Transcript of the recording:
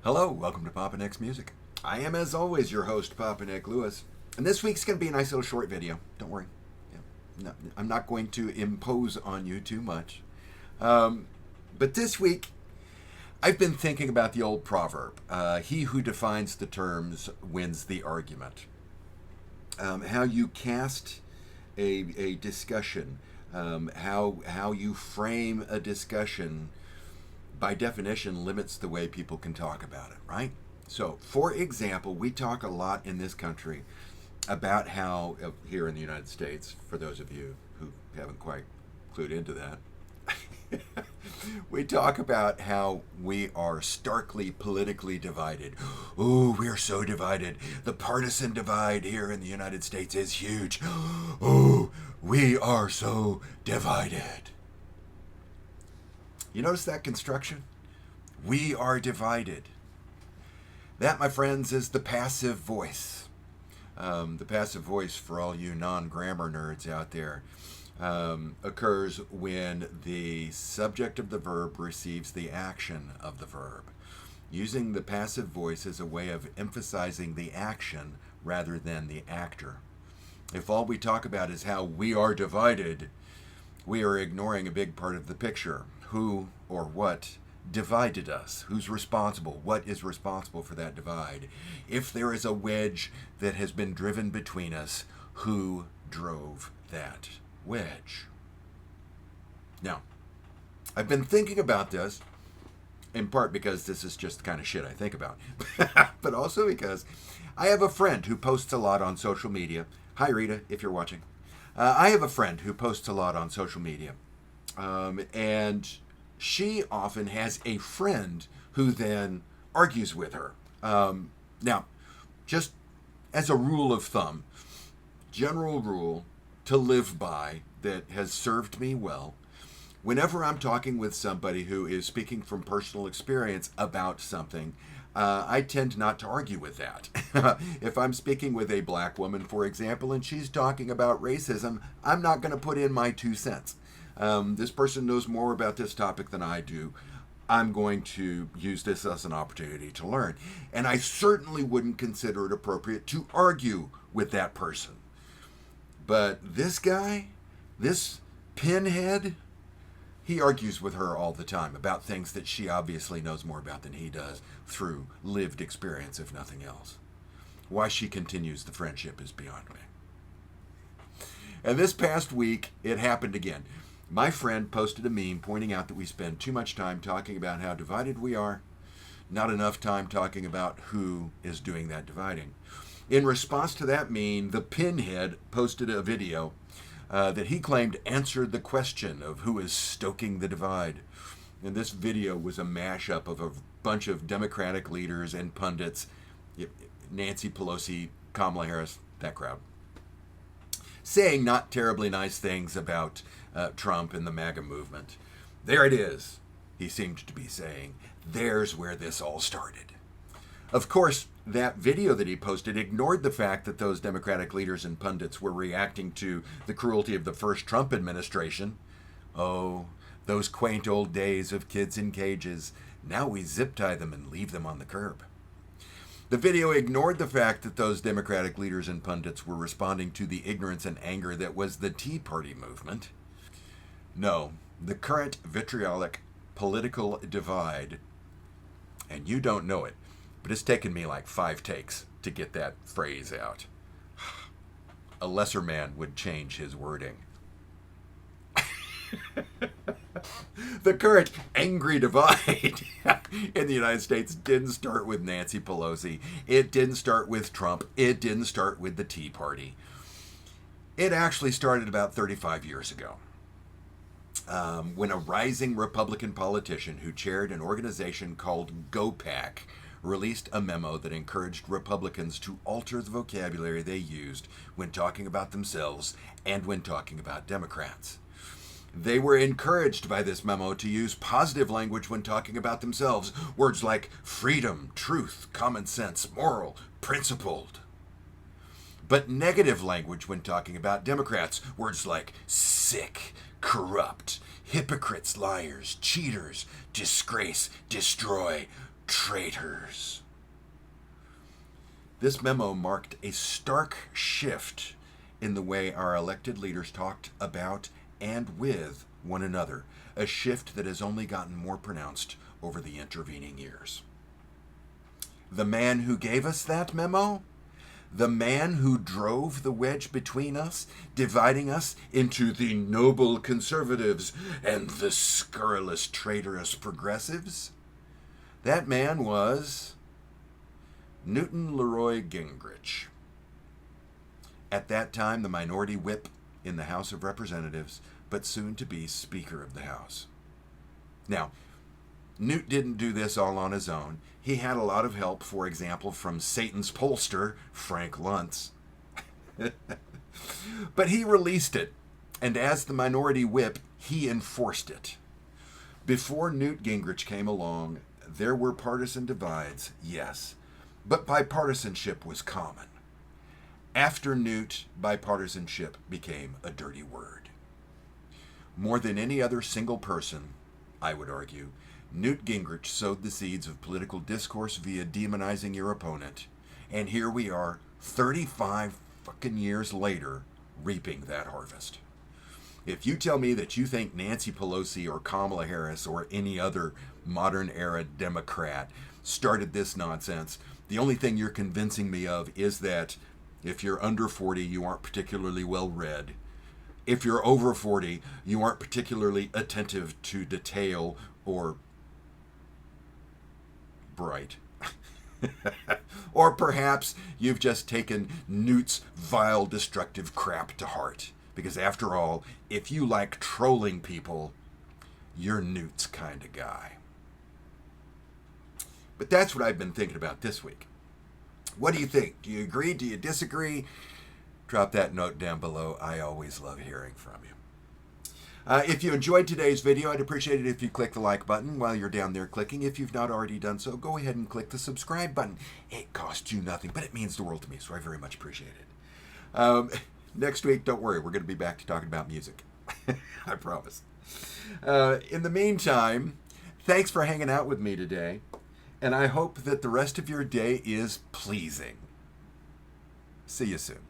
Hello, welcome to Papa Nick's Music. I am, as always, your host, Papa Nick Lewis. And this week's going to be a nice little short video. Don't worry. No, I'm not going to impose on you too much. But this week, I've been thinking about the old proverb, he who defines the terms wins the argument. How you cast a discussion, how you frame a discussion, by definition, limits the way people can talk about it, right? So, for example, we talk a lot in this country about how, here in the United States, for those of you who haven't quite clued into that, we talk about how we are starkly politically divided. Oh, we are so divided. The partisan divide here in the United States is huge. Oh, we are so divided. You notice that construction? We are divided. That, my friends, is the passive voice. The passive voice, for all you non-grammar nerds out there, occurs when the subject of the verb receives the action of the verb. Using the passive voice as a way of emphasizing the action rather than the actor. If all we talk about is how we are divided, we are ignoring a big part of the picture. Who or what divided us? Who's responsible? What is responsible for that divide? If there is a wedge that has been driven between us, who drove that wedge? Now, I've been thinking about this, in part because this is just the kind of shit I think about, but also because I have a friend who posts a lot on social media. Hi, Rita, if you're watching. I have a friend who posts a lot on social media. And she often has a friend who then argues with her. Now, just as a rule of thumb, general rule to live by that has served me well, whenever I'm talking with somebody who is speaking from personal experience about something, I tend not to argue with that. If I'm speaking with a black woman, for example, and she's talking about racism, I'm not going to put in my 2 cents. This person knows more about this topic than I do. I'm going to use this as an opportunity to learn. And I certainly wouldn't consider it appropriate to argue with that person. But this guy, this pinhead, he argues with her all the time about things that she obviously knows more about than he does through lived experience, if nothing else. Why she continues the friendship is beyond me. And this past week, it happened again. My friend posted a meme pointing out that we spend too much time talking about how divided we are, not enough time talking about who is doing that dividing. In response to that meme, the pinhead posted a video that he claimed answered the question of who is stoking the divide. And this video was a mashup of a bunch of Democratic leaders and pundits, Nancy Pelosi, Kamala Harris, that crowd, saying not terribly nice things about Trump and the MAGA movement. There it is, he seemed to be saying. There's where this all started. Of course, that video that he posted ignored the fact that those Democratic leaders and pundits were reacting to the cruelty of the first Trump administration. Oh, those quaint old days of kids in cages. Now we zip tie them and leave them on the curb. The video ignored the fact that those Democratic leaders and pundits were responding to the ignorance and anger that was the Tea Party movement. No, the current vitriolic political divide, and you don't know it, but it's taken me like 5 takes to get that phrase out. A lesser man would change his wording. The current angry divide in the United States didn't start with Nancy Pelosi. It didn't start with Trump. It didn't start with the Tea Party. It actually started about 35 years ago. When a rising Republican politician who chaired an organization called GOPAC released a memo that encouraged Republicans to alter the vocabulary they used when talking about themselves and when talking about Democrats. They were encouraged by this memo to use positive language when talking about themselves, words like freedom, truth, common sense, moral, principled. But negative language when talking about Democrats, words like sick, corrupt, hypocrites, liars, cheaters, disgrace, destroy, traitors. This memo marked a stark shift in the way our elected leaders talked about and with one another, a shift that has only gotten more pronounced over the intervening years. The man who gave us that memo, the man who drove the wedge between us, dividing us into the noble conservatives and the scurrilous traitorous progressives, that man was Newton Leroy Gingrich. At that time, the minority whip in the House of Representatives, but soon to be Speaker of the House. Now, Newt didn't do this all on his own. He had a lot of help, for example, from Satan's pollster, Frank Luntz. But he released it, and as the minority whip, he enforced it. Before Newt Gingrich came along, there were partisan divides, yes, but bipartisanship was common. After Newt, bipartisanship became a dirty word. More than any other single person, I would argue, Newt Gingrich sowed the seeds of political discourse via demonizing your opponent, and here we are, 35 fucking years later, reaping that harvest. If you tell me that you think Nancy Pelosi or Kamala Harris or any other modern-era Democrat started this nonsense, the only thing you're convincing me of is that if you're under 40, you aren't particularly well-read. If you're over 40, you aren't particularly attentive to detail or bright. Or perhaps you've just taken Newt's vile, destructive crap to heart. Because after all, if you like trolling people, you're Newt's kind of guy. But that's what I've been thinking about this week. What do you think? Do you agree? Do you disagree? Drop that note down below. I always love hearing from you. If you enjoyed today's video, I'd appreciate it if you click the like button while you're down there clicking. If you've not already done so, go ahead and click the subscribe button. It costs you nothing, but it means the world to me, so I very much appreciate it. Next week, don't worry, we're going to be back to talking about music. I promise. In the meantime, thanks for hanging out with me today, and I hope that the rest of your day is pleasing. See you soon.